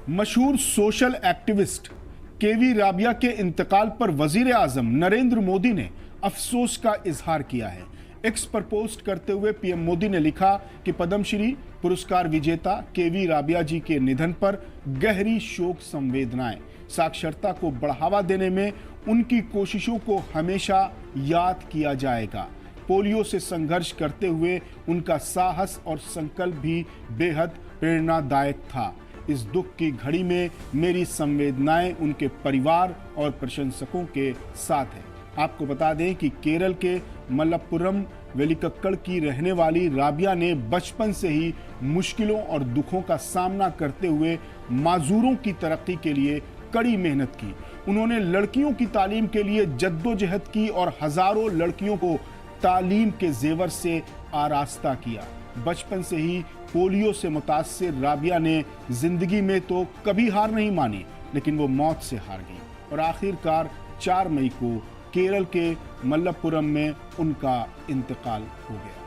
मशहूर social activist केवी राबिया के इंतकाल पर वजीर आजम नरेंद्र मोदी ने अफसोस का इजहार किया है। एक्स पर पोस्ट करते हुए पीएम मोदी ने लिखा कि पद्मश्री पुरस्कार विजेता केवी राबिया जी के निधन पर गहरी शोक संवेदनाएं। साक्षरता को बढ़ावा देने में उनकी कोशिशों को हमेशा याद किया जाएगा। पोलियो से संघर्ष करते हुए उनका साहस और संकल्प भी बेहद प्रेरणादायक था। इस दुख की घड़ी में मेरी संवेदनाएं उनके परिवार और प्रशंसकों के साथ है। आपको बता दें कि केरल के मलप्पुरम वेलिकक्कड़ की रहने वाली राबिया ने बचपन से ही मुश्किलों और दुखों का सामना करते हुए माजूरों की तरक्की के लिए कड़ी मेहनत की। उन्होंने लड़कियों की तालीम के लिए जद्दोजहद की और हजारों लड़कियों को तालीम के जेवर से आरास्ता किया। बचपन से ही पोलियो से मुतासिर राबिया ने जिंदगी में तो कभी हार नहीं मानी, लेकिन वो मौत से हार गई और आखिरकार 4 मई को केरल के मलप्पुरम में उनका इंतकाल हो गया।